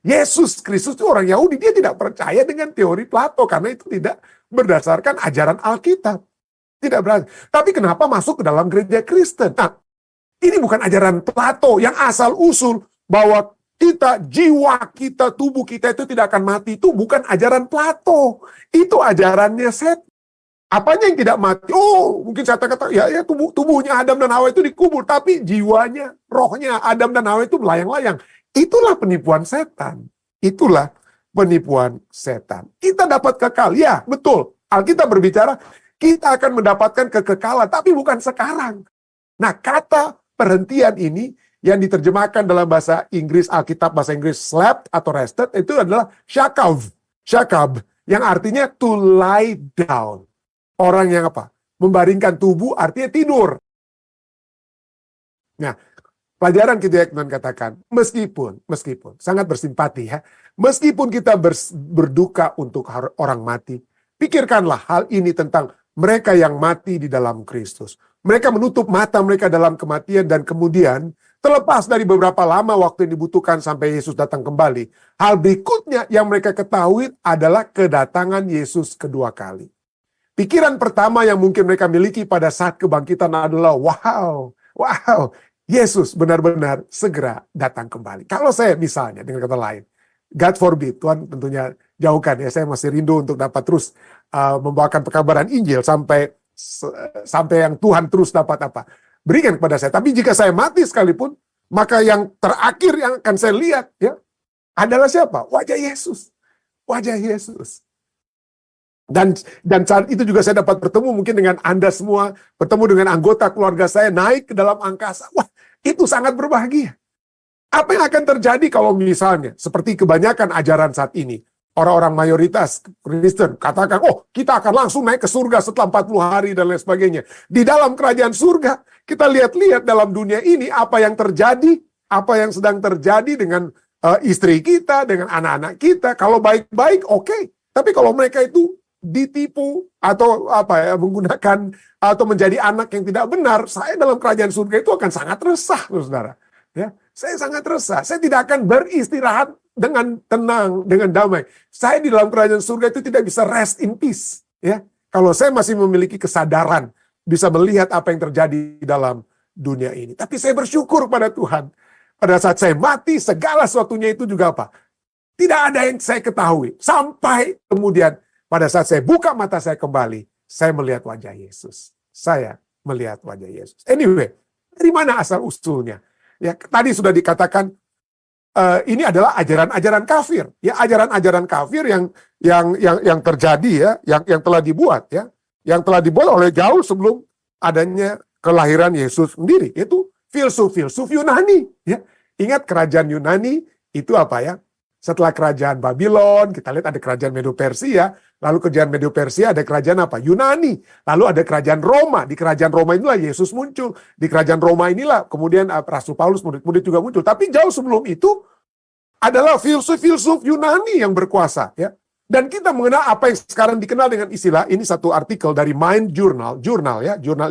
Yesus Kristus itu orang Yahudi, dia tidak percaya dengan teori Plato karena itu tidak berdasarkan ajaran Alkitab. Tidak berarti. Tapi kenapa masuk ke dalam gereja Kristen? Nah, ini bukan ajaran Plato yang asal usul bahwa kita, jiwa kita, tubuh kita itu tidak akan mati. Itu bukan ajaran Plato. Itu ajarannya setan. Apanya yang tidak mati? Oh, mungkin saya kata, ya tubuhnya Adam dan Hawa itu dikubur. Tapi jiwanya, rohnya Adam dan Hawa itu melayang-layang. Itulah penipuan setan. Itulah penipuan setan. Kita dapat kekal. Ya, betul. Alkitab berbicara, kita akan mendapatkan kekekalan. Tapi bukan sekarang. Nah, kata perhentian ini yang diterjemahkan dalam bahasa Inggris, Alkitab bahasa Inggris slept atau rested, itu adalah shakav. Shakab, yang artinya to lie down. Orang yang apa? Membaringkan tubuh artinya tidur. Nah, pelajaran kita yang katakan, meskipun sangat bersimpati ya, meskipun kita berduka untuk orang mati, pikirkanlah hal ini tentang mereka yang mati di dalam Kristus. Mereka menutup mata mereka dalam kematian dan kemudian terlepas dari beberapa lama waktu yang dibutuhkan sampai Yesus datang kembali. Hal berikutnya yang mereka ketahui adalah kedatangan Yesus kedua kali. Pikiran pertama yang mungkin mereka miliki pada saat kebangkitan adalah wow, Yesus benar-benar segera datang kembali. Kalau saya misalnya, dengan kata lain, God forbid, Tuhan tentunya jauhkan ya, saya masih rindu untuk dapat terus membawakan pekabaran Injil sampai yang Tuhan terus dapat apa? Berikan kepada saya. Tapi jika saya mati sekalipun, maka yang terakhir yang akan saya lihat ya adalah siapa? Wajah Yesus. Wajah Yesus. Dan saat itu juga saya dapat bertemu mungkin dengan Anda semua, bertemu dengan anggota keluarga saya, naik ke dalam angkasa. Wah, itu sangat berbahagia. Apa yang akan terjadi kalau misalnya, seperti kebanyakan ajaran saat ini, orang-orang mayoritas Kristen katakan, oh kita akan langsung naik ke surga setelah 40 hari dan lain sebagainya. Di dalam kerajaan surga, kita lihat-lihat dalam dunia ini apa yang terjadi, apa yang sedang terjadi dengan istri kita, dengan anak-anak kita. Kalau baik-baik, oke. Tapi kalau mereka itu ditipu atau menggunakan atau menjadi anak yang tidak benar, saya dalam kerajaan surga itu akan sangat resah, saudara. Ya, saya sangat resah. Saya tidak akan beristirahat dengan tenang, dengan damai. Saya di dalam kerajaan surga itu tidak bisa rest in peace. Ya, kalau saya masih memiliki kesadaran, bisa melihat apa yang terjadi dalam dunia ini. Tapi saya bersyukur pada Tuhan. Pada saat saya mati, segala sesuatunya itu juga apa? Tidak ada yang saya ketahui. Sampai kemudian pada saat saya buka mata saya kembali, saya melihat wajah Yesus. Saya melihat wajah Yesus. Anyway, dari mana asal usulnya? Ya, tadi sudah dikatakan ini adalah ajaran-ajaran kafir. Ya, ajaran-ajaran kafir yang terjadi ya, yang telah dibuat ya, yang telah dibuat oleh jauh sebelum adanya kelahiran Yesus sendiri. Itu filsuf Yunani. Ya, ingat kerajaan Yunani itu apa ya? Setelah kerajaan Babylon, kita lihat ada kerajaan Medo-Persia, lalu kerajaan Medo-Persia ada kerajaan apa? Yunani. Lalu ada kerajaan Roma. Di kerajaan Roma inilah Yesus muncul. Di kerajaan Roma inilah kemudian Rasul Paulus, murid-murid juga muncul. Tapi jauh sebelum itu adalah filsuf Yunani yang berkuasa. Ya. Dan kita mengenal apa yang sekarang dikenal dengan istilah, ini satu artikel dari Mind Journal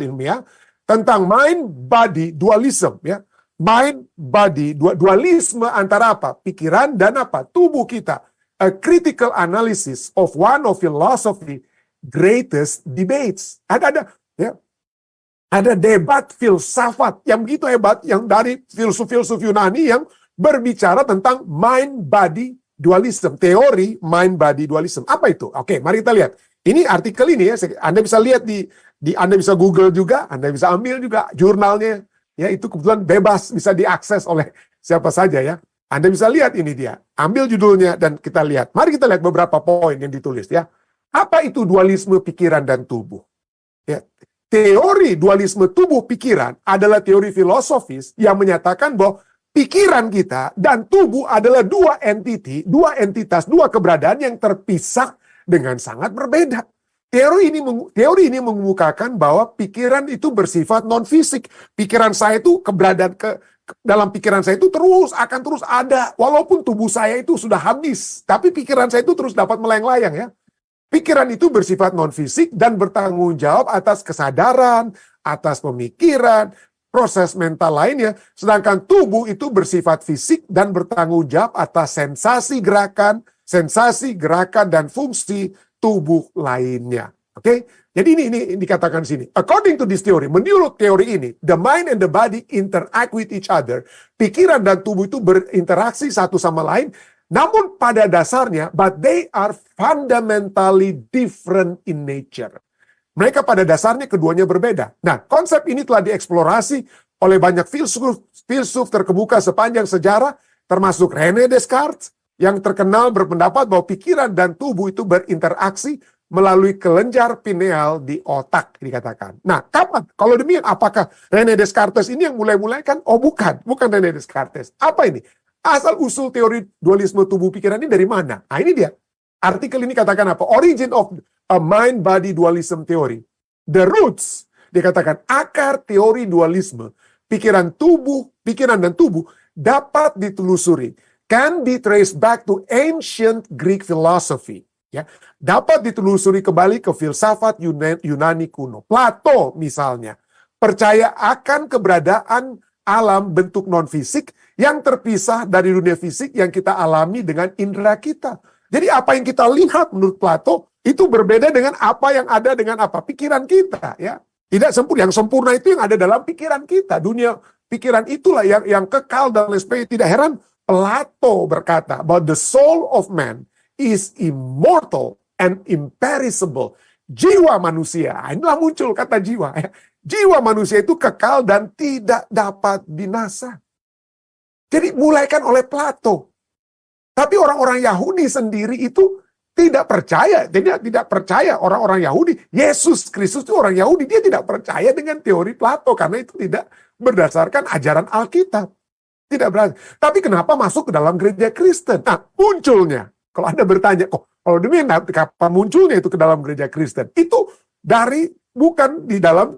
ilmiah, tentang mind-body dualism. Ya. Mind, body, dualisme antara apa? Pikiran dan apa? Tubuh kita. A critical analysis of one of philosophy greatest debates. Ada debat filsafat yang begitu hebat, yang dari filsuf Yunani yang berbicara tentang mind-body dualism. Teori mind-body dualism. Apa itu? Oke, mari kita lihat. Ini artikel ini ya, Anda bisa lihat di Anda bisa Google juga, Anda bisa ambil juga jurnalnya. Ya, itu kebetulan bebas, bisa diakses oleh siapa saja ya. Anda bisa lihat ini dia. Ambil judulnya dan kita lihat. Mari kita lihat beberapa poin yang ditulis ya. Apa itu dualisme pikiran dan tubuh? Ya. Teori dualisme tubuh pikiran adalah teori filosofis yang menyatakan bahwa pikiran kita dan tubuh adalah dua entitas, dua keberadaan yang terpisah dengan sangat berbeda. Teori ini mengemukakan bahwa pikiran itu bersifat non-fisik. Pikiran saya itu dalam pikiran saya itu akan terus ada. Walaupun tubuh saya itu sudah habis. Tapi pikiran saya itu terus dapat melayang-layang ya. Pikiran itu bersifat non-fisik dan bertanggung jawab atas kesadaran, atas pemikiran, proses mental lainnya. Sedangkan tubuh itu bersifat fisik dan bertanggung jawab atas sensasi gerakan dan fungsi tubuh lainnya. Oke? Jadi ini dikatakan sini. According to this theory, menurut teori ini, the mind and the body interact with each other. Pikiran dan tubuh itu berinteraksi satu sama lain, namun pada dasarnya, but they are fundamentally different in nature. Mereka pada dasarnya keduanya berbeda. Nah, konsep ini telah dieksplorasi oleh banyak filsuf terkemuka sepanjang sejarah, termasuk René Descartes, yang terkenal berpendapat bahwa pikiran dan tubuh itu berinteraksi melalui kelenjar pineal di otak, dikatakan. Nah, kapan? Kalau demikian, apakah René Descartes ini yang mulai-mulai kan? Oh, bukan René Descartes. Apa ini? Asal-usul teori dualisme tubuh pikiran ini dari mana? Nah, ini dia. Artikel ini katakan apa? Origin of a mind-body dualism theory. The roots, dikatakan akar teori dualisme, pikiran dan tubuh dapat ditelusuri. Can be traced back to ancient Greek philosophy. Ya, dapat ditelusuri kembali ke filsafat Yunani kuno. Plato misalnya percaya akan keberadaan alam bentuk non-fisik yang terpisah dari dunia fisik yang kita alami dengan indera kita. Jadi apa yang kita lihat menurut Plato itu berbeda dengan apa yang ada dengan pikiran kita, ya. Tidak sempurna. Yang sempurna itu yang ada dalam pikiran kita. Dunia pikiran itulah yang kekal dan lain sebagainya. Tidak heran Plato berkata bahwa the soul of man is immortal and imperishable. Jiwa manusia, inilah muncul kata jiwa. Ya. Jiwa manusia itu kekal dan tidak dapat binasa. Jadi mulaikan oleh Plato. Tapi orang-orang Yahudi sendiri itu tidak percaya. Dia tidak percaya orang-orang Yahudi. Yesus Kristus itu orang Yahudi. Dia tidak percaya dengan teori Plato karena itu tidak berdasarkan ajaran Alkitab. Tidak berarti. Tapi kenapa masuk ke dalam gereja Kristen? Nah, munculnya. Kalau Anda bertanya, kalau demikian kapan munculnya itu ke dalam gereja Kristen? Itu bukan di dalam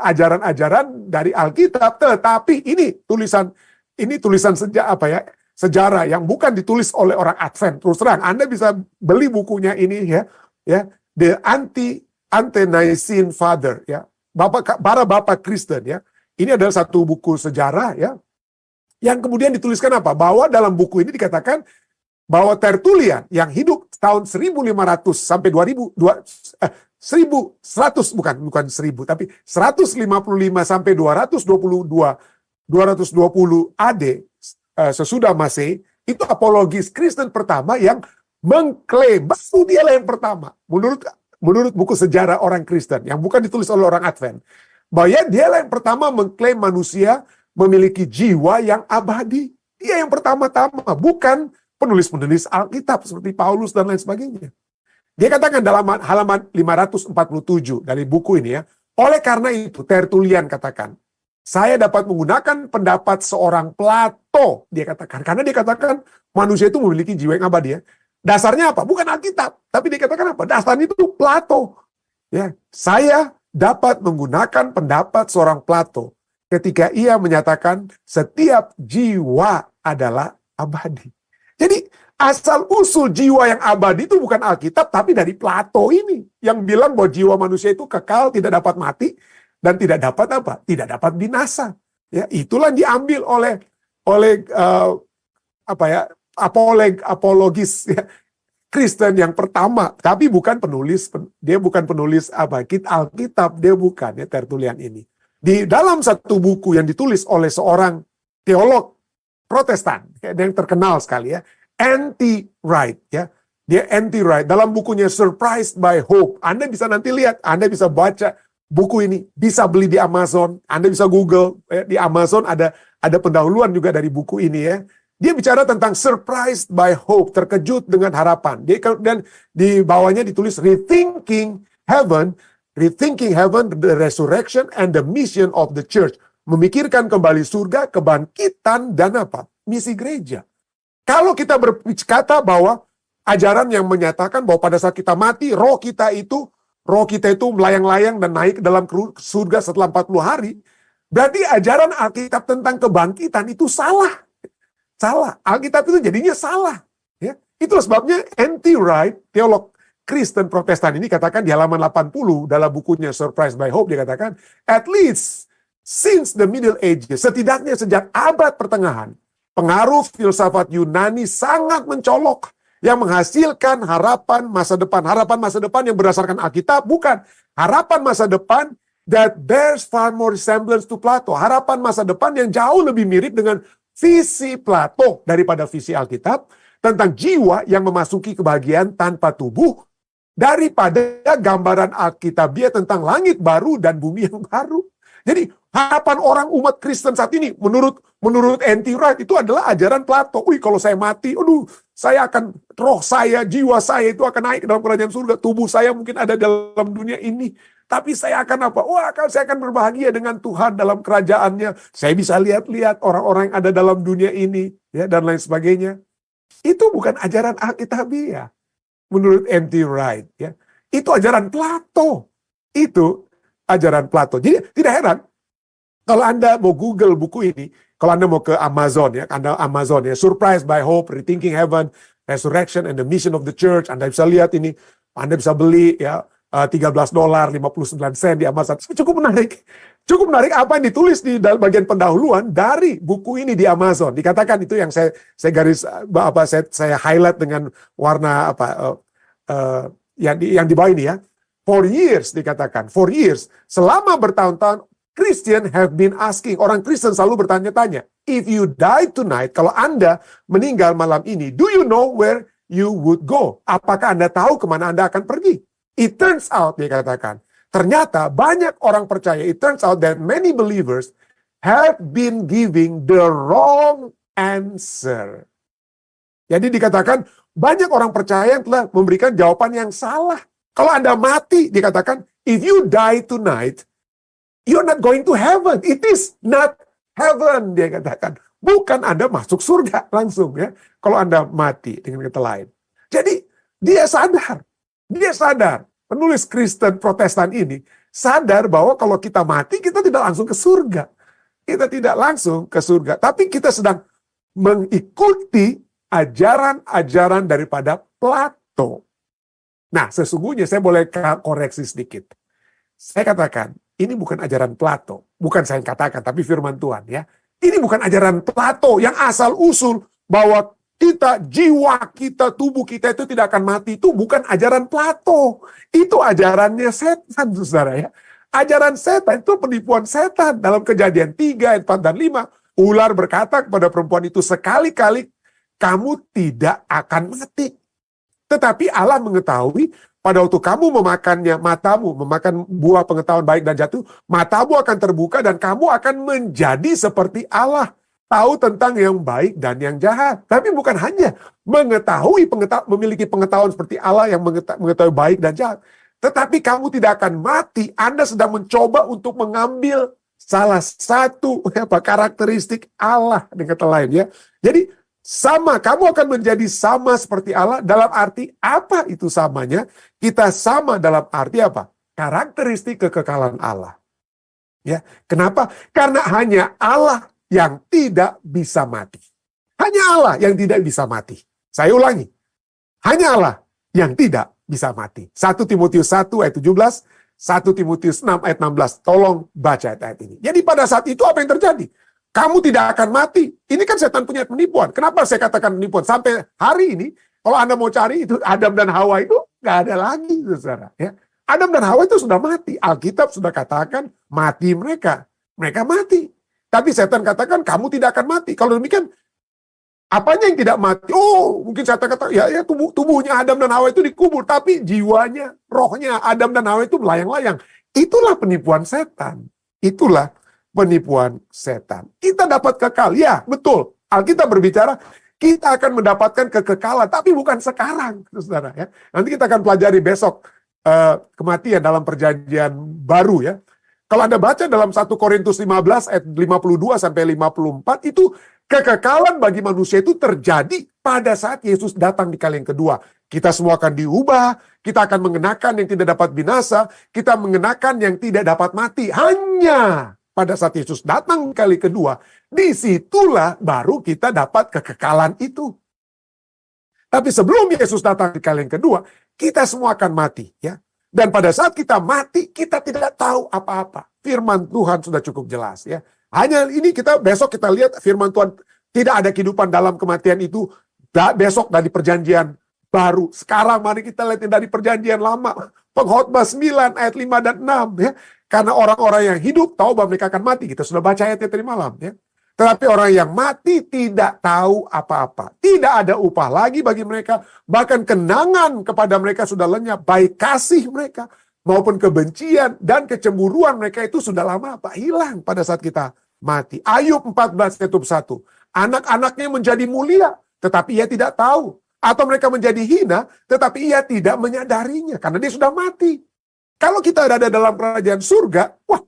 ajaran-ajaran dari Alkitab, tetapi ini tulisan sejarah yang bukan ditulis oleh orang Advent. Terus terang, Anda bisa beli bukunya ini ya, The Ante-Nicene Father, ya, para bapak Kristen, ya. Ini adalah satu buku sejarah, ya, yang kemudian dituliskan bahwa dalam buku ini dikatakan bahwa Tertullian yang hidup tahun 1500 sampai 1100 bukan 1000 tapi 155 sampai 220 AD sesudah Masehi, itu apologis Kristen pertama yang mengklaim bahwa dialah yang pertama menurut buku sejarah orang Kristen yang bukan ditulis oleh orang Advent, bahwa dialah yang pertama mengklaim manusia memiliki jiwa yang abadi. Dia yang pertama-tama, bukan penulis-penulis Alkitab seperti Paulus dan lain sebagainya. Dia katakan dalam halaman 547 dari buku ini, ya, oleh karena itu Tertullian katakan, saya dapat menggunakan pendapat seorang Plato, dia katakan, karena dia katakan manusia itu memiliki jiwa yang abadi, ya. Dasarnya apa? Bukan Alkitab, tapi dia katakan apa? Dasarnya itu Plato. Ya, saya dapat menggunakan pendapat seorang Plato ketika ia menyatakan setiap jiwa adalah abadi. Jadi asal-usul jiwa yang abadi itu bukan Alkitab, tapi dari Plato ini. Yang bilang bahwa jiwa manusia itu kekal, tidak dapat mati, dan tidak dapat tidak dapat binasa. Ya, itulah diambil oleh apologis, ya, Kristen yang pertama. Tapi bukan penulis, dia bukan penulis Alkitab, dia bukan, ya, Tertullian ini. Di dalam satu buku yang ditulis oleh seorang teolog Protestan, yang terkenal sekali, ya, N.T. Wright, ya, dia N.T. Wright dalam bukunya Surprised by Hope. Anda bisa nanti lihat, Anda bisa baca buku ini, bisa beli di Amazon, Anda bisa Google, ya, di Amazon ada pendahuluan juga dari buku ini, ya. Dia bicara tentang Surprised by Hope, terkejut dengan harapan. Dan di bawahnya ditulis Rethinking Heaven, the Resurrection and the Mission of the Church. Memikirkan kembali surga, kebangkitan, dan misi gereja. Kalau kita berkata bahwa ajaran yang menyatakan bahwa pada saat kita mati, roh kita itu melayang-layang dan naik ke dalam surga setelah 40 hari, berarti ajaran Alkitab tentang kebangkitan itu salah. Salah. Alkitab itu jadinya salah. Ya. Itulah sebabnya N.T. Wright, teolog Kristen Protestan ini, katakan di halaman 80 dalam bukunya Surprised by Hope, dia katakan, at least Since the Middle Ages, setidaknya sejak abad pertengahan, pengaruh filsafat Yunani sangat mencolok yang menghasilkan harapan masa depan yang berdasarkan Alkitab, bukan harapan masa depan that bears far more resemblance to Plato, harapan masa depan yang jauh lebih mirip dengan visi Plato daripada visi Alkitab, tentang jiwa yang memasuki kebahagiaan tanpa tubuh, daripada gambaran Alkitabiah tentang langit baru dan bumi yang baru. Jadi harapan orang umat Kristen saat ini menurut N.T. Wright itu adalah ajaran Plato. Kalau saya mati, saya akan, roh saya, jiwa saya itu akan naik ke dalam kerajaan surga. Tubuh saya mungkin ada dalam dunia ini, tapi saya akan apa? Saya akan berbahagia dengan Tuhan dalam kerajaannya. Saya bisa lihat-lihat orang-orang yang ada dalam dunia ini, ya, dan lain sebagainya. Itu bukan ajaran Alkitabiah menurut N.T. Wright, ya. Itu ajaran Plato. Itu ajaran Plato. Jadi tidak heran kalau Anda mau Google buku ini, kalau Anda mau ke Amazon, ya, Amazon, ya, Surprised by Hope, Rethinking Heaven, Resurrection and the Mission of the Church, Anda bisa lihat ini, Anda bisa beli, ya, $13.59 di Amazon. Cukup menarik. Cukup menarik apa yang ditulis di bagian pendahuluan dari buku ini di Amazon. Dikatakan itu yang saya garis saya highlight dengan warna yang di bawah ini, ya. For years dikatakan, for years, selama bertahun-tahun Christian have been asking, orang Kristen selalu bertanya-tanya, if you die tonight, kalau Anda meninggal malam ini, do you know where you would go? Apakah Anda tahu kemana Anda akan pergi? It turns out, dikatakan, ternyata banyak orang percaya, it turns out that many believers have been giving the wrong answer. Jadi dikatakan, banyak orang percaya yang telah memberikan jawaban yang salah. Kalau Anda mati, dikatakan, if you die tonight, you're not going to heaven. It is not heaven, dia katakan. Bukan Anda masuk surga langsung, ya. Kalau Anda mati, dengan kata lain. Jadi, dia sadar, penulis Kristen Protestan ini, sadar bahwa kalau kita mati, kita tidak langsung ke surga. Kita tidak langsung ke surga. Tapi kita sedang mengikuti ajaran-ajaran daripada Plato. Nah, sesungguhnya saya boleh koreksi sedikit. Saya katakan, ini bukan ajaran Plato. Bukan saya yang katakan, tapi firman Tuhan, ya. Ini bukan ajaran Plato yang asal-usul bahwa kita, jiwa kita, tubuh kita itu tidak akan mati. Itu bukan ajaran Plato. Itu ajarannya setan, saudara, ya. Ajaran setan itu penipuan setan. Dalam Kejadian 3, ayat 4 dan 5, ular berkata kepada perempuan itu, sekali-kali kamu tidak akan mati. Tetapi Allah mengetahui pada waktu kamu memakannya, memakan buah pengetahuan baik dan jatuh, matamu akan terbuka dan kamu akan menjadi seperti Allah. Tahu tentang yang baik dan yang jahat. Tapi bukan hanya memiliki pengetahuan seperti Allah yang mengetahui baik dan jahat. Tetapi kamu tidak akan mati. Anda sedang mencoba untuk mengambil salah satu karakteristik Allah dengan kata lain, ya. Jadi sama, kamu akan menjadi sama seperti Allah dalam arti apa itu samanya? Kita sama dalam arti apa? Karakteristik kekekalan Allah. Ya, kenapa? Karena hanya Allah yang tidak bisa mati. Hanya Allah yang tidak bisa mati. Saya ulangi. Hanya Allah yang tidak bisa mati. 1 Timotius 1 ayat 17, 1 Timotius 6 ayat 16. Tolong baca ayat ini. Jadi pada saat itu apa yang terjadi? Kamu tidak akan mati. Ini kan setan punya penipuan. Kenapa saya katakan penipuan? Sampai hari ini, kalau Anda mau cari itu Adam dan Hawa itu nggak ada lagi, saudara. Ya. Adam dan Hawa itu sudah mati. Alkitab sudah katakan mati mereka. Mereka mati. Tapi setan katakan kamu tidak akan mati. Kalau demikian, apanya yang tidak mati? Mungkin setan kata ya tubuhnya Adam dan Hawa itu dikubur, tapi jiwanya, rohnya Adam dan Hawa itu melayang-layang. Itulah penipuan setan. Itulah penipuan setan. Kita dapat kekal. Ya, betul. Alkitab berbicara, kita akan mendapatkan kekekalan, tapi bukan sekarang, saudara. Ya. Nanti kita akan pelajari besok kematian dalam perjanjian baru, ya. Kalau Anda baca dalam 1 Korintus 15 ayat 52 sampai 54, itu kekekalan bagi manusia itu terjadi pada saat Yesus datang di kali yang kedua. Kita semua akan diubah, kita akan mengenakan yang tidak dapat binasa, kita mengenakan yang tidak dapat mati. Hanya pada saat Yesus datang kali kedua, disitulah baru kita dapat kekekalan itu. Tapi sebelum Yesus datang di kali yang kedua, kita semua akan mati, ya. Dan pada saat kita mati, kita tidak tahu apa-apa. Firman Tuhan sudah cukup jelas ya. Hanya ini besok kita lihat firman Tuhan, tidak ada kehidupan dalam kematian itu besok dari perjanjian baru. Sekarang mari kita lihat dari perjanjian lama. Pengkhotbah 9 ayat 5 dan 6 ya. Karena orang-orang yang hidup tahu bahwa mereka akan mati. Kita sudah baca ayatnya tadi malam ya. Tetapi orang yang mati tidak tahu apa-apa. Tidak ada upah lagi bagi mereka. Bahkan kenangan kepada mereka sudah lenyap. Baik kasih mereka maupun kebencian dan kecemburuan mereka itu sudah lama hilang pada saat kita mati. Ayub 14 ayat 1. Anak-anaknya menjadi mulia, tetapi ia tidak tahu. Atau mereka menjadi hina, tetapi ia tidak menyadarinya. Karena dia sudah mati. Kalau kita ada dalam kerajaan surga, wah,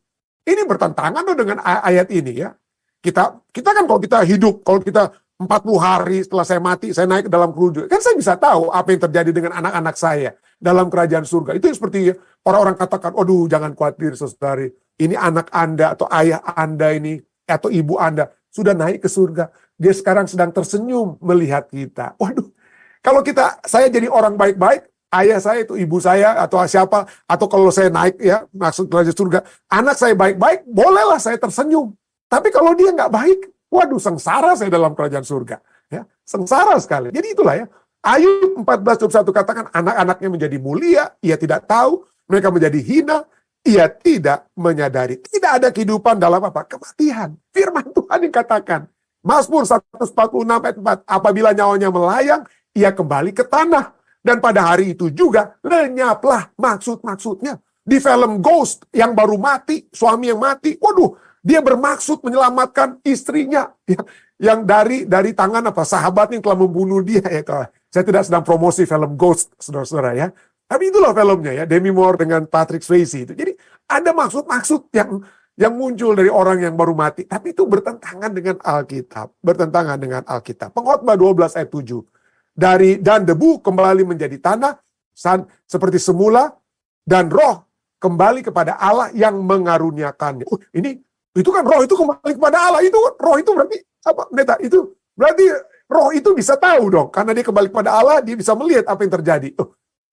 ini bertentangan dengan ayat ini ya. Kita kan kalau kita hidup, kalau kita 40 hari setelah saya mati, saya naik ke dalam keruju. Kan saya bisa tahu apa yang terjadi dengan anak-anak saya dalam kerajaan surga. Itu seperti orang-orang katakan, aduh jangan khawatir saudari. Ini anak Anda atau ayah Anda ini, atau ibu Anda sudah naik ke surga. Dia sekarang sedang tersenyum melihat kita. Waduh, kalau saya jadi orang baik-baik, ayah saya itu ibu saya atau siapa, atau kalau saya naik ya, maksud kerajaan surga, anak saya baik-baik, bolehlah saya tersenyum. Tapi kalau dia nggak baik, waduh sengsara saya dalam kerajaan surga. Ya, sengsara sekali. Jadi itulah ya. Ayub 14:1 katakan anak-anaknya menjadi mulia, ia tidak tahu. Mereka menjadi hina, ia tidak menyadari. Tidak ada kehidupan dalam apa? Kematian. Firman Tuhan yang katakan. Mazmur 146 ayat 4. Apabila nyawanya melayang, ia kembali ke tanah. Dan pada hari itu juga lenyaplah maksud-maksudnya. Di film Ghost yang baru mati, suami yang mati, waduh, dia bermaksud menyelamatkan istrinya yang dari tangan sahabat yang telah membunuh dia. Ya, saya tidak sedang promosi film Ghost, saudara-saudara ya. Tapi itulah filmnya ya, Demi Moore dengan Patrick Swayze itu. Jadi ada maksud-maksud yang muncul dari orang yang baru mati. Tapi itu bertentangan dengan Alkitab. Bertentangan dengan Alkitab. Pengkhotbah 12 ayat 7. Dan debu kembali menjadi tanah seperti semula, dan roh kembali kepada Allah yang mengaruniakannya. Itu kan roh itu kembali kepada Allah. Roh itu berarti apa? Pendeta, itu berarti roh itu bisa tahu dong. Karena dia kembali kepada Allah, dia bisa melihat apa yang terjadi.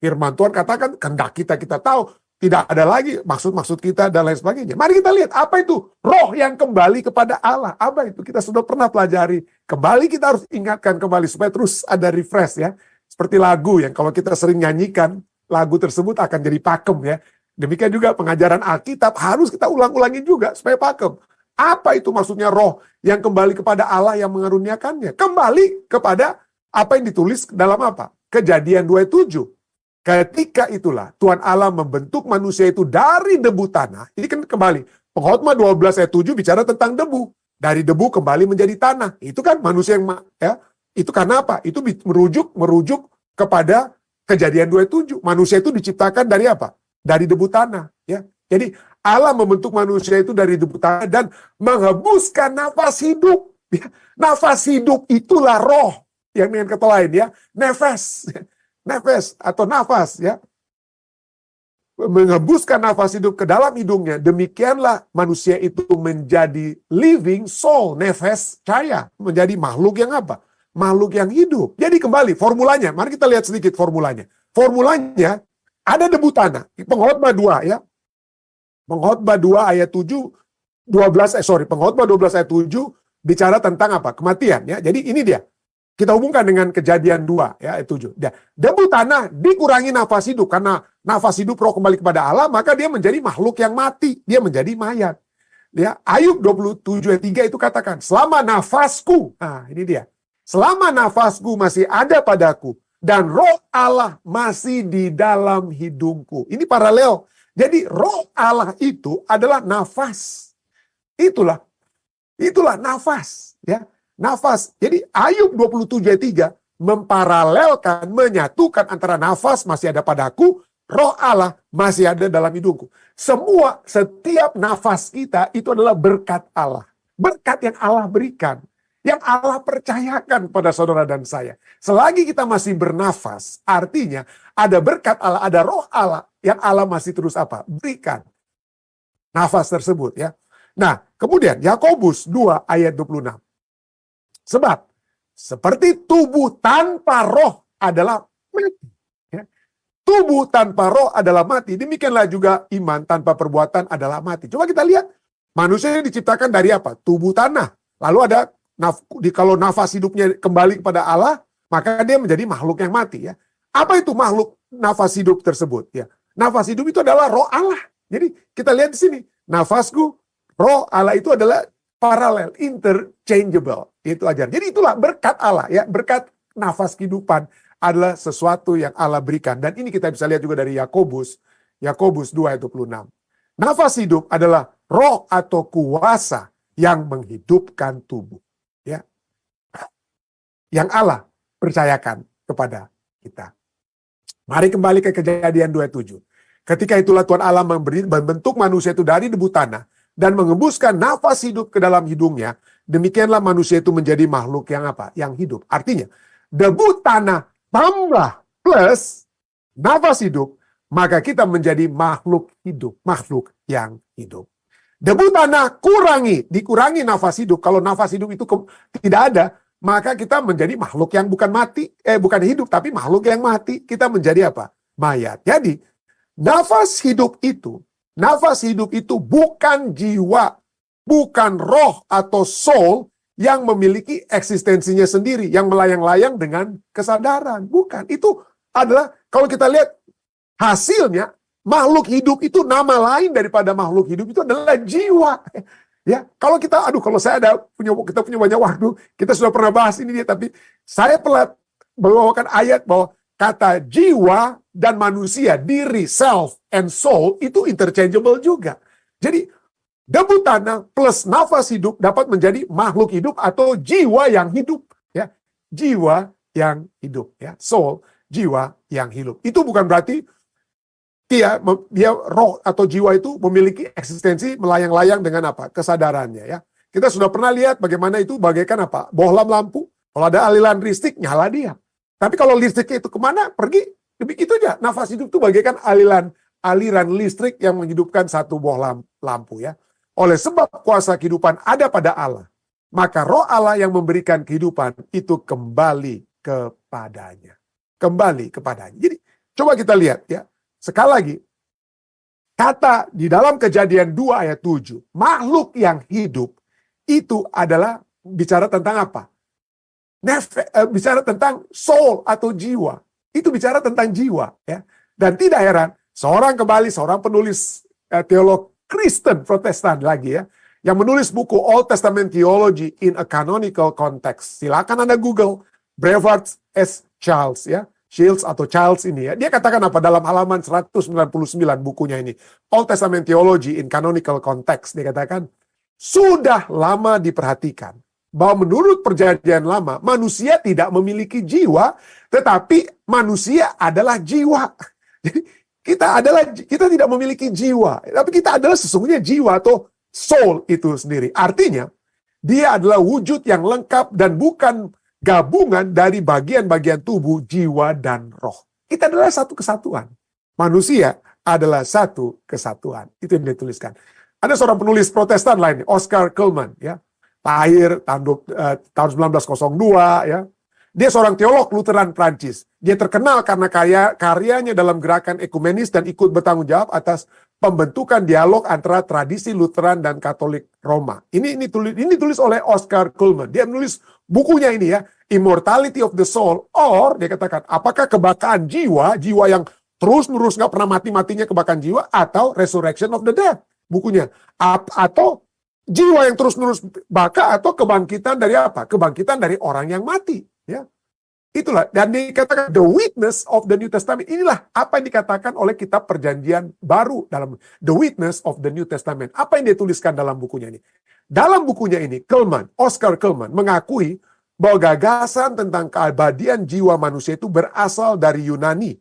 Firman Tuhan katakan, kehendak kita tahu. Tidak ada lagi maksud-maksud kita dan lain sebagainya. Mari kita lihat, apa itu roh yang kembali kepada Allah. Apa itu? Kita sudah pernah pelajari. Kembali kita harus ingatkan kembali, supaya terus ada refresh ya. Seperti lagu yang kalau kita sering nyanyikan, lagu tersebut akan jadi pakem ya. Demikian juga pengajaran Alkitab harus kita ulang-ulangi juga supaya pakem. Apa itu maksudnya roh yang kembali kepada Allah yang mengaruniakannya? Kembali kepada apa yang ditulis dalam apa? Kejadian 27. Ketika itulah Tuhan Allah membentuk manusia itu dari debu tanah. Ini kan kembali. Pengkhotbah 12 ayat 7 bicara tentang debu. Dari debu kembali menjadi tanah. Itu kan manusia yang ya. Itu karena apa? Itu merujuk kepada Kejadian 27. Manusia itu diciptakan dari apa? Dari debu tanah, ya. Jadi Allah membentuk manusia itu dari debu tanah dan menghembuskan nafas hidup. Ya. Nafas hidup itulah roh, yang dengan kata lain ya, nefes atau nafas ya. Menghembuskan nafas hidup ke dalam hidungnya. Demikianlah manusia itu menjadi living soul, nefes cahaya, menjadi makhluk yang apa? Makhluk yang hidup. Jadi kembali formulanya, mari kita lihat sedikit formulanya. Formulanya ada debu tanah. Pengkhotbah 2 ya. Pengkhotbah 2 ayat 7, Pengkhotbah 12 ayat 7 bicara tentang apa? Kematian ya. Jadi ini dia. Kita hubungkan dengan Kejadian 2 ya, ayat 7. Debu tanah dikurangi nafas hidup, karena nafas hidup roh kembali kepada Allah, maka dia menjadi makhluk yang mati, dia menjadi mayat. Ya, Ayub 27 ayat 3 itu katakan, selama nafasku, nah ini dia. Selama nafasku masih ada padaku, dan roh Allah masih di dalam hidungku. Ini paralel. Jadi roh Allah itu adalah nafas. Itulah nafas. Ya, nafas. Jadi Ayub 27 ayat 3 memparalelkan, menyatukan antara nafas masih ada padaku, roh Allah masih ada dalam hidungku. Setiap nafas kita itu adalah berkat Allah. Berkat yang Allah berikan. Yang Allah percayakan pada saudara dan saya. Selagi kita masih bernafas, artinya ada berkat Allah, ada roh Allah yang Allah masih terus apa? Berikan nafas tersebut ya. Nah, kemudian Yakobus 2 ayat 26. Sebab seperti tubuh tanpa roh adalah mati. Ya. tubuh tanpa roh adalah mati. Demikianlah juga iman tanpa perbuatan adalah mati. Coba kita lihat, manusia diciptakan dari apa? Tubuh tanah. Lalu ada, kalau nafas hidupnya kembali kepada Allah, maka dia menjadi makhluk yang mati. Ya. Apa itu makhluk nafas hidup tersebut? Ya. Nafas hidup itu adalah roh Allah. Jadi kita lihat di sini, nafasku, roh Allah itu adalah paralel, interchangeable. Itu ajar. Jadi itulah berkat Allah, ya, berkat nafas kehidupan adalah sesuatu yang Allah berikan. Dan ini kita bisa lihat juga dari Yakobus 2 ayat 26. Nafas hidup adalah roh atau kuasa yang menghidupkan tubuh. Ya. Yang Allah percayakan kepada kita. Mari kembali ke Kejadian 2:7. Ketika itulah Tuhan Allah membentuk manusia itu dari debu tanah dan mengembuskan nafas hidup ke dalam hidungnya. Demikianlah manusia itu menjadi makhluk yang apa? Yang hidup. Artinya, debu tanah tambah plus nafas hidup, maka kita menjadi makhluk hidup, makhluk yang hidup. Debu tanah dikurangi nafas hidup. Kalau nafas hidup itu tidak ada, maka kita menjadi makhluk yang bukan hidup, tapi makhluk yang mati. Kita menjadi apa? Mayat. Jadi, nafas hidup itu bukan jiwa, bukan roh atau soul yang memiliki eksistensinya sendiri, yang melayang-layang dengan kesadaran. Bukan. Itu adalah, kalau kita lihat hasilnya, makhluk hidup itu nama lain daripada makhluk hidup itu adalah jiwa. Ya, kalau kita punya banyak waktu, kita sudah pernah bahas ini dia, tapi saya pernah membawakan ayat bahwa kata jiwa dan manusia, diri, self, and soul, itu interchangeable juga. Jadi, debu tanah plus nafas hidup dapat menjadi makhluk hidup atau jiwa yang hidup. Ya, jiwa yang hidup. Ya, soul, jiwa yang hidup. Itu bukan berarti dia roh atau jiwa itu memiliki eksistensi melayang-layang dengan apa? Kesadarannya. Ya, kita sudah pernah lihat bagaimana itu bagaikan apa? Bohlam lampu. Kalau ada aliran listrik, nyala dia. Tapi kalau listriknya itu kemana? Pergi. Begitu aja. Nafas hidup itu bagaikan aliran listrik yang menghidupkan satu bohlam lampu. Ya. Oleh sebab kuasa kehidupan ada pada Allah, maka roh Allah yang memberikan kehidupan itu kembali kepadanya. Kembali kepadanya. Jadi, coba kita lihat ya. Sekali lagi, kata di dalam Kejadian 2 ayat 7, makhluk yang hidup itu adalah bicara tentang apa? Bicara tentang soul atau jiwa. Itu bicara tentang jiwa. Ya. Dan tidak heran, seorang penulis teolog Kristen Protestan lagi ya, yang menulis buku Old Testament Theology in a Canonical Context. Silakan Anda Google Brevard S. Charles ya. Shields atau Charles ini ya. Dia katakan apa dalam halaman 199 bukunya ini. Old Testament Theology in Canonical Context. Dia katakan, sudah lama diperhatikan bahwa menurut perjanjian lama, manusia tidak memiliki jiwa, tetapi manusia adalah jiwa. Jadi kita tidak memiliki jiwa, tapi kita adalah sesungguhnya jiwa atau soul itu sendiri. Artinya, dia adalah wujud yang lengkap dan bukan gabungan dari bagian-bagian tubuh, jiwa, dan roh. Kita adalah satu kesatuan. Manusia adalah satu kesatuan. Itu yang dituliskan. Ada seorang penulis Protestan lain, Oscar Cullmann, ya, lahir tahun 1902, ya. Dia seorang teolog Lutheran Prancis. Dia terkenal karena karyanya dalam gerakan ekumenis dan ikut bertanggung jawab atas pembentukan dialog antara tradisi Lutheran dan Katolik Roma. Ini tulis oleh Oscar Cullmann. Dia menulis bukunya ini ya, Immortality of the Soul, or dia katakan, apakah kebakaran jiwa yang terus-menerus nggak pernah mati-matinya kebakaran jiwa, atau Resurrection of the Dead, bukunya. Atau jiwa yang terus-menerus baka, atau kebangkitan dari apa? Kebangkitan dari orang yang mati. Ya, itulah, dan dikatakan the witness of the New Testament. Inilah apa yang dikatakan oleh kitab Perjanjian Baru dalam the witness of the New Testament. Apa yang dia tuliskan dalam bukunya ini? Dalam bukunya ini, Oscar Cullmann mengakui bahwa gagasan tentang keabadian jiwa manusia itu berasal dari Yunani.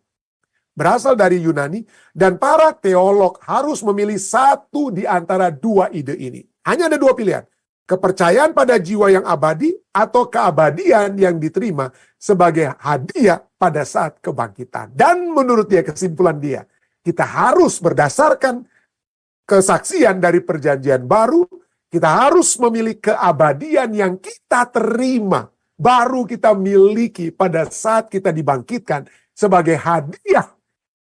Dan para teolog harus memilih satu di antara dua ide ini. Hanya ada dua pilihan. Kepercayaan pada jiwa yang abadi atau keabadian yang diterima sebagai hadiah pada saat kebangkitan. Dan menurut dia, kesimpulan dia, kita harus berdasarkan kesaksian dari Perjanjian Baru, kita harus memilih keabadian yang kita terima, baru kita miliki pada saat kita dibangkitkan sebagai hadiah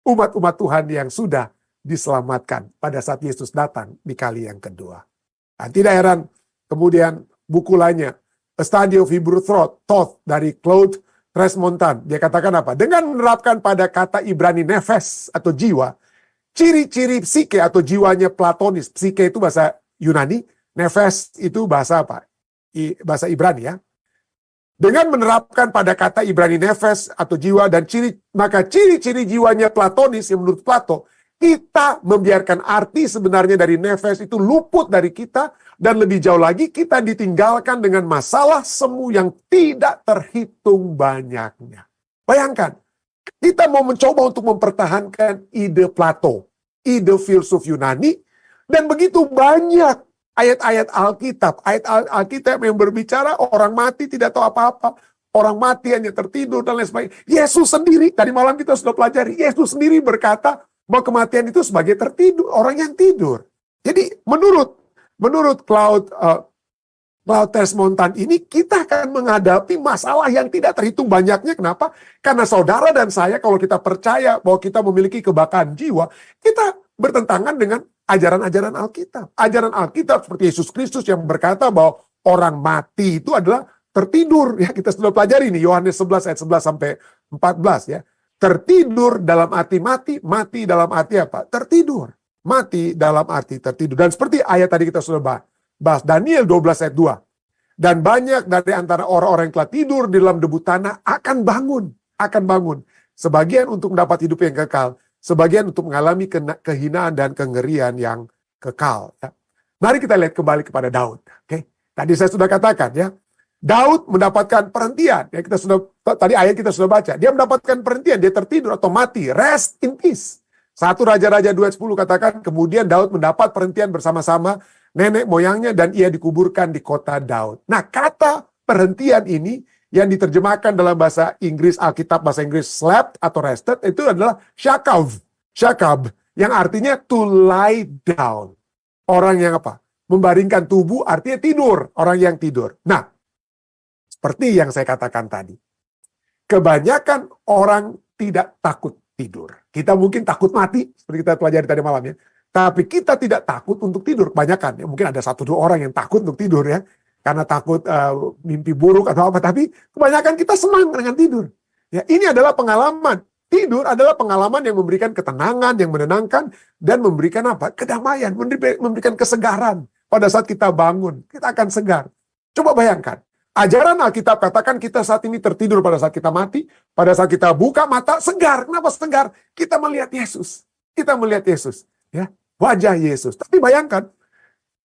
umat-umat Tuhan yang sudah diselamatkan pada saat Yesus datang di kali yang kedua. Nah, tidak heran kemudian buku lainnya, A Study of Hebrew Thought dari Claude Tresmontan, dia katakan apa? Dengan menerapkan pada kata Ibrani nefes atau jiwa, ciri-ciri psike atau jiwanya Platonis. Psike itu bahasa Yunani, nefes itu bahasa apa? Bahasa Ibrani ya. Dengan menerapkan pada kata Ibrani nefes atau jiwa dan maka ciri-ciri jiwanya Platonis yang menurut Plato, kita membiarkan arti sebenarnya dari nefes itu luput dari kita, dan lebih jauh lagi kita ditinggalkan dengan masalah semu yang tidak terhitung banyaknya. Bayangkan, kita mau mencoba untuk mempertahankan ide Plato, ide filsuf Yunani, dan begitu banyak ayat-ayat Alkitab yang berbicara orang mati tidak tahu apa-apa, orang mati hanya tertidur dan lain sebagainya. Yesus sendiri, tadi malam kita sudah pelajari, Yesus sendiri berkata bahwa kematian itu sebagai tertidur, orang yang tidur. Jadi menurut Claude Tresmontan ini, kita akan menghadapi masalah yang tidak terhitung banyaknya. Kenapa? Karena saudara dan saya, kalau kita percaya bahwa kita memiliki kebakaran jiwa, kita bertentangan dengan ajaran-ajaran Alkitab. Ajaran Alkitab seperti Yesus Kristus yang berkata bahwa orang mati itu adalah tertidur. Ya, kita sudah pelajari ini, Yohanes 11 ayat 11 sampai 14 ya. Tertidur dalam arti mati, mati dalam arti apa? Tertidur. Mati dalam arti tertidur. Dan seperti ayat tadi kita sudah bahas, Daniel 12 ayat 2. Dan banyak dari antara orang-orang yang telah tidur di dalam debu tanah akan bangun. Sebagian untuk mendapat hidup yang kekal, sebagian untuk mengalami kehinaan dan kengerian yang kekal. Ya. Mari kita lihat kembali kepada Daud. Oke, tadi saya sudah katakan ya, Daud mendapatkan perhentian. Ya, tadi ayat kita sudah baca. Dia mendapatkan perhentian, dia tertidur atau mati, rest in peace. 1 Raja-Raja 2:10 katakan, kemudian Daud mendapat perhentian bersama-sama nenek moyangnya dan ia dikuburkan di kota Daud. Nah, kata perhentian ini yang diterjemahkan dalam bahasa Inggris, Alkitab bahasa Inggris slept atau rested, itu adalah shakab, yang artinya to lie down. Orang yang apa? Membaringkan tubuh artinya tidur, orang yang tidur. Nah, seperti yang saya katakan tadi, kebanyakan orang tidak takut tidur. Kita mungkin takut mati, seperti kita pelajari tadi malam ya. Tapi kita tidak takut untuk tidur. Kebanyakan, ya, mungkin ada 1-2 orang yang takut untuk tidur ya. Karena takut mimpi buruk atau apa. Tapi kebanyakan kita senang dengan tidur. Ya, ini adalah pengalaman. Tidur adalah pengalaman yang memberikan ketenangan, yang menenangkan, dan memberikan apa? Kedamaian, memberikan kesegaran. Pada saat kita bangun, kita akan segar. Coba bayangkan. Ajaran Alkitab katakan kita saat ini tertidur pada saat kita mati. Pada saat kita buka mata, segar. Kenapa segar? Kita melihat Yesus. Ya, wajah Yesus. Tapi bayangkan,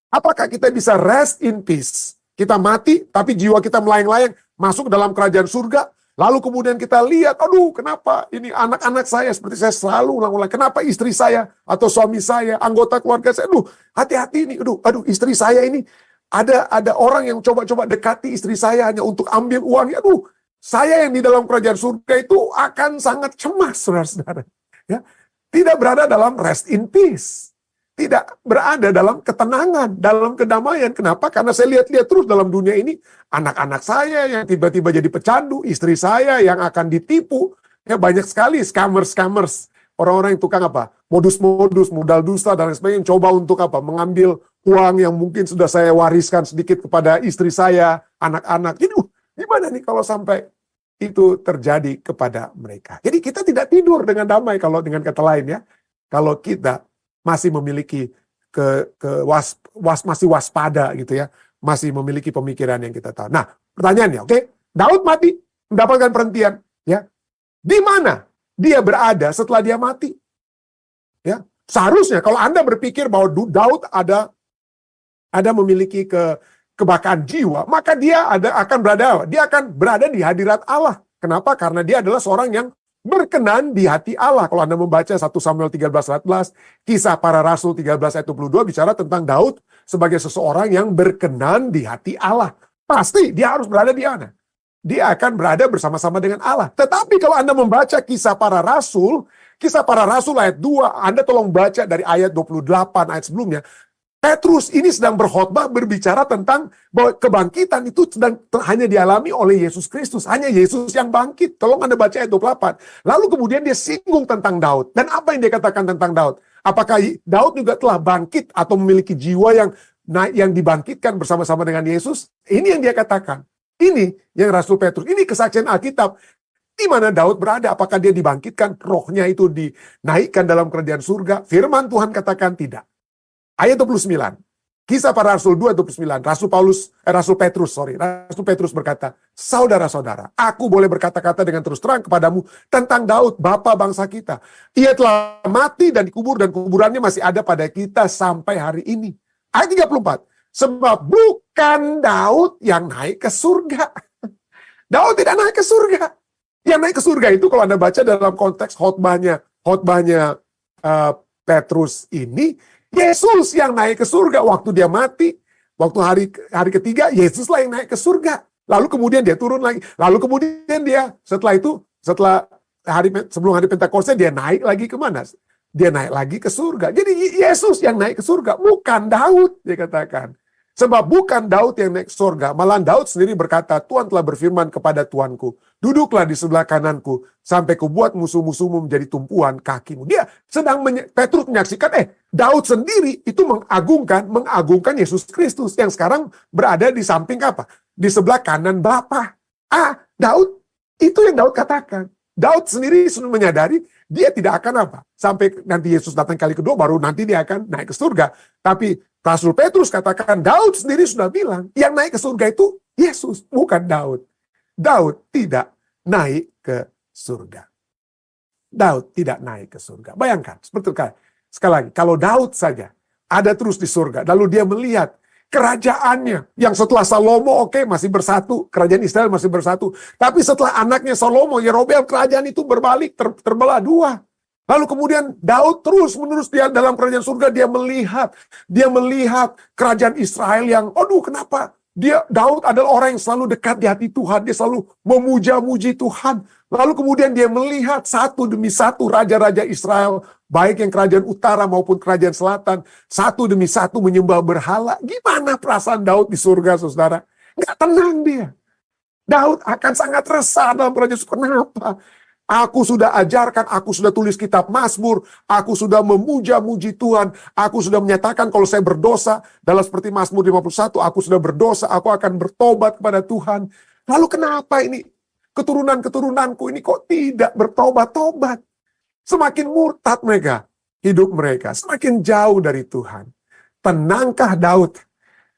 apakah kita bisa rest in peace? Kita mati, tapi jiwa kita melayang-layang masuk dalam kerajaan surga. Lalu kemudian kita lihat, aduh kenapa ini anak-anak saya, seperti saya selalu ulang-ulang. Kenapa istri saya atau suami saya, anggota keluarga saya, aduh hati-hati ini, aduh istri saya ini. Ada orang yang coba-coba dekati istri saya hanya untuk ambil uangnya. Aduh, saya yang di dalam kerajaan surga itu akan sangat cemas, saudara-saudara. Ya, tidak berada dalam rest in peace. Tidak berada dalam ketenangan, dalam kedamaian. Kenapa? Karena saya lihat-lihat terus dalam dunia ini, anak-anak saya yang tiba-tiba jadi pecandu, istri saya yang akan ditipu. Ya, banyak sekali scammers. Orang-orang yang tukang apa? Modus-modus, modal dusta, dan lain sebagainya. Coba untuk apa? Mengambil uang yang mungkin sudah saya wariskan sedikit kepada istri saya, anak-anak. Jadi gimana nih kalau sampai itu terjadi kepada mereka? Jadi kita tidak tidur dengan damai, kalau dengan kata lain ya. Kalau kita masih memiliki masih waspada gitu ya. Masih memiliki pemikiran yang kita tahu. Nah, pertanyaannya, oke? Daud mati, mendapatkan perhentian. Ya, di mana dia berada setelah dia mati? Ya, seharusnya kalau Anda berpikir bahwa Daud ada memiliki kebakaran jiwa, maka dia akan berada di hadirat Allah. Kenapa? Karena dia adalah seorang yang berkenan di hati Allah. Kalau Anda membaca 1 Samuel 13:14, Kisah Para Rasul 13 ayat 22 bicara tentang Daud sebagai seseorang yang berkenan di hati Allah. Pasti dia harus berada di mana? Dia akan berada bersama-sama dengan Allah. Tetapi kalau Anda membaca Kisah Para Rasul ayat 2, Anda tolong baca dari ayat 28 ayat sebelumnya. Petrus ini sedang berkhotbah berbicara tentang bahwa kebangkitan itu sedang hanya dialami oleh Yesus Kristus. Hanya Yesus yang bangkit. Tolong Anda baca ayat 28. Lalu kemudian dia singgung tentang Daud. Dan apa yang dia katakan tentang Daud? Apakah Daud juga telah bangkit atau memiliki jiwa yang dibangkitkan bersama-sama dengan Yesus? Ini yang dia katakan. Ini yang Rasul Petrus. Ini kesaksian Alkitab. Di mana Daud berada? Apakah dia dibangkitkan? Rohnya itu dinaikkan dalam kerajaan surga? Firman Tuhan katakan tidak. Ayat 29. Kisah para Rasul 2:29. Rasul Petrus berkata, "Saudara-saudara, aku boleh berkata-kata dengan terus terang kepadamu tentang Daud, bapa bangsa kita. Ia telah mati dan dikubur, dan kuburannya masih ada pada kita sampai hari ini." Ayat 34. Sebab bukan Daud yang naik ke surga. Daud tidak naik ke surga. Yang naik ke surga itu kalau Anda baca dalam konteks khotbahnya Petrus ini, Yesus yang naik ke surga waktu dia mati. Waktu hari ketiga, Yesuslah yang naik ke surga. Lalu kemudian dia turun lagi. Lalu kemudian dia sebelum hari Pentakosta, dia naik lagi kemana? Dia naik lagi ke surga. Jadi Yesus yang naik ke surga, bukan Daud, dia katakan. Sebab bukan Daud yang naik ke surga, malah Daud sendiri berkata, "Tuhan telah berfirman kepada Tuanku, duduklah di sebelah kananku, sampai kubuat musuh-musuhmu menjadi tumpuan kakimu." Petrus menyaksikan, Daud sendiri itu mengagungkan Yesus Kristus, yang sekarang berada di samping apa? Di sebelah kanan Bapa. Daud, itu yang Daud katakan. Daud sendiri sudah menyadari, dia tidak akan apa? Sampai nanti Yesus datang kali kedua, baru nanti dia akan naik ke surga. Tapi Rasul Petrus katakan, Daud sendiri sudah bilang, yang naik ke surga itu Yesus, bukan Daud. Daud tidak naik ke surga. Daud tidak naik ke surga. Bayangkan, sekali lagi, kalau Daud saja ada terus di surga, lalu dia melihat kerajaannya, yang setelah Salomo masih bersatu, kerajaan Israel masih bersatu, tapi setelah anaknya Salomo, Yerobeam, kerajaan itu berbalik, terbelah dua. Lalu kemudian Daud terus-menerus dia dalam kerajaan surga, dia melihat kerajaan Israel yang, kenapa? Daud adalah orang yang selalu dekat di hati Tuhan, dia selalu memuja-muji Tuhan. Lalu kemudian dia melihat satu demi satu raja-raja Israel, baik yang kerajaan utara maupun kerajaan selatan, satu demi satu menyembah berhala. Gimana perasaan Daud di surga, saudara? Nggak tenang dia. Daud akan sangat resah dalam kerajaan surga. Kenapa? Aku sudah ajarkan, aku sudah tulis kitab Mazmur, aku sudah memuja-muji Tuhan, aku sudah menyatakan kalau saya berdosa, dalam seperti Mazmur 51, aku sudah berdosa, aku akan bertobat kepada Tuhan. Lalu kenapa ini keturunan-keturunanku ini kok tidak bertobat-tobat? Semakin murtad hidup mereka, semakin jauh dari Tuhan. Tenangkah Daud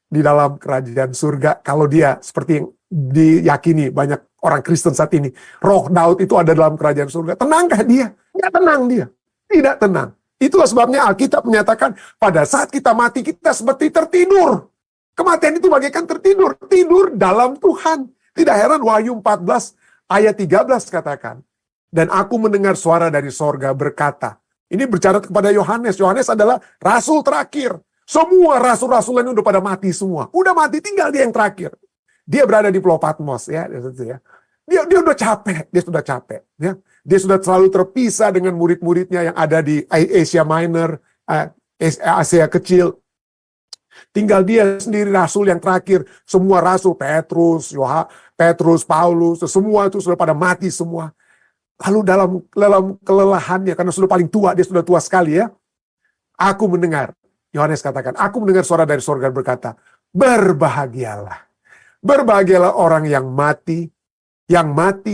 di dalam kerajaan surga kalau dia seperti yang diyakini banyak orang Kristen saat ini, roh Daud itu ada dalam kerajaan surga? Tenangkah dia? Nggak tenang dia. Tidak tenang. Itulah sebabnya Alkitab menyatakan pada saat kita mati, kita seperti tertidur. Kematian itu bagaikan tertidur. Tidur dalam Tuhan. Tidak heran Wahyu 14 ayat 13 katakan, "Dan aku mendengar suara dari sorga berkata," ini berbicara kepada Yohanes. Yohanes adalah rasul terakhir. Semua rasul-rasul lain udah pada mati semua. Udah mati, tinggal dia yang terakhir. Dia berada di Pulau Patmos, ya. Dia udah capek, dia sudah capek, ya. Dia sudah selalu terpisah dengan murid-muridnya yang ada di Asia Minor, Asia Kecil. Tinggal dia sendiri rasul yang terakhir. Semua rasul, Petrus, Paulus, semua itu sudah pada mati semua. Lalu dalam kelelahannya, karena sudah paling tua, dia sudah tua sekali, ya. Aku mendengar, Yohanes katakan, aku mendengar suara dari surga berkata, berbahagialah. Berbahagialah orang yang mati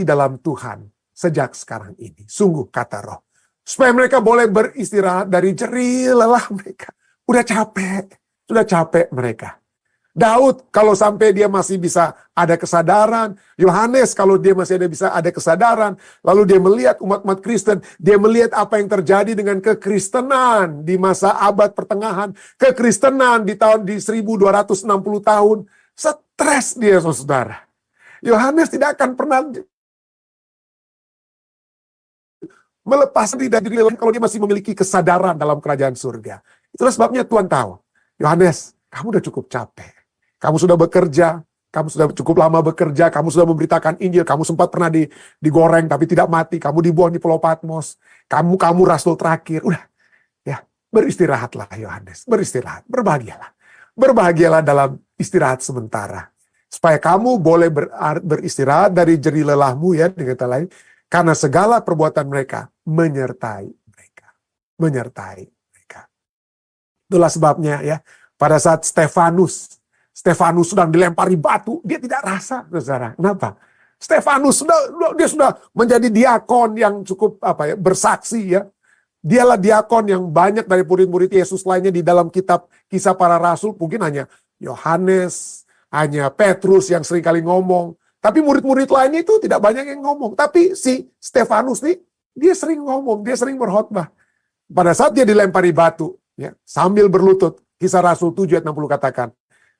dalam Tuhan sejak sekarang ini. Sungguh kata Roh. Supaya mereka boleh beristirahat dari jerih lelah mereka. Sudah capek mereka. Daud kalau sampai dia masih bisa ada kesadaran. Yohanes kalau dia masih bisa ada kesadaran. Lalu dia melihat umat-umat Kristen. Dia melihat apa yang terjadi dengan kekristenan di masa abad pertengahan. Kekristenan di 1260 tahun. Stres dia, saudara. Yohanes tidak akan pernah melepas diri dari diri kalau dia masih memiliki kesadaran dalam kerajaan surga. Itulah sebabnya Tuhan tahu, Yohanes, kamu udah cukup capek. Kamu sudah bekerja, kamu sudah cukup lama bekerja, kamu sudah memberitakan Injil, kamu sempat pernah digoreng tapi tidak mati, kamu dibuang di Pulau Patmos, kamu rasul terakhir. Udah, ya, Beristirahatlah Yohanes, beristirahat, berbahagialah. Berbahagialah dalam istirahat sementara. Supaya kamu boleh beristirahat dari jerih lelahmu ya, dengan kata lain. Karena segala perbuatan mereka menyertai mereka. Menyertai mereka. Itulah sebabnya ya, pada saat Stefanus sedang dilempari batu, dia tidak rasa, saudara. Kenapa? Stefanus dia sudah menjadi diakon yang cukup bersaksi ya. Dialah diakon yang banyak dari murid-murid Yesus lainnya di dalam kitab Kisah Para Rasul. Mungkin hanya Yohanes, hanya Petrus yang sering kali ngomong. Tapi murid-murid lainnya itu tidak banyak yang ngomong. Tapi si Stefanus nih, dia sering ngomong, dia sering berkhotbah. Pada saat dia dilempari batu, ya, sambil berlutut, Kisah Rasul 7 ayat 60 katakan,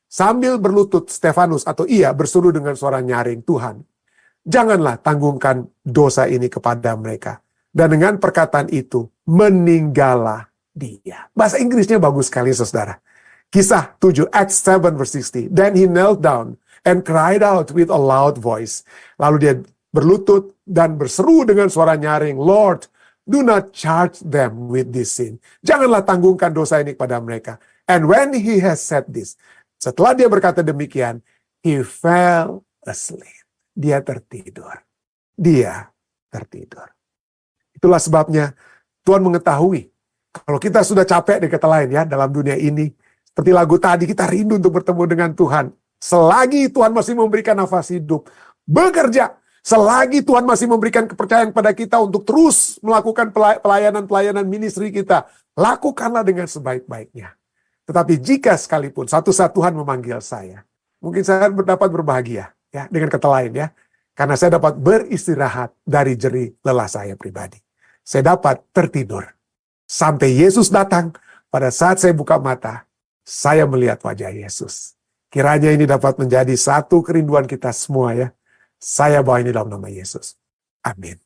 sambil berlutut Stefanus atau ia berseru dengan suara nyaring, Tuhan, janganlah tanggungkan dosa ini kepada mereka. Dan dengan perkataan itu, meninggallah dia. Bahasa Inggrisnya bagus sekali, saudara. Kisah 7, Acts 7 verse 60. Then he knelt down and cried out with a loud voice. Lalu dia berlutut dan berseru dengan suara nyaring, Lord, do not charge them with this sin. Janganlah tanggungkan dosa ini kepada mereka. And when he has said this, setelah dia berkata demikian, he fell asleep. Dia tertidur. Dia tertidur. Itulah sebabnya Tuhan mengetahui kalau kita sudah capek, di kata lain ya, dalam dunia ini, seperti lagu tadi, kita rindu untuk bertemu dengan Tuhan. Selagi Tuhan masih memberikan nafas hidup, bekerja, selagi Tuhan masih memberikan kepercayaan kepada kita untuk terus melakukan pelayanan-pelayanan ministry kita, lakukanlah dengan sebaik-baiknya. Tetapi jika sekalipun satu saat Tuhan memanggil saya, mungkin saya dapat berbahagia ya, dengan kata lain ya, karena saya dapat beristirahat dari jerih lelah saya pribadi. Saya dapat tertidur. Sampai Yesus datang, pada saat saya buka mata, saya melihat wajah Yesus. Kiranya ini dapat menjadi satu kerinduan kita semua ya. Saya bawa ini dalam nama Yesus. Amin.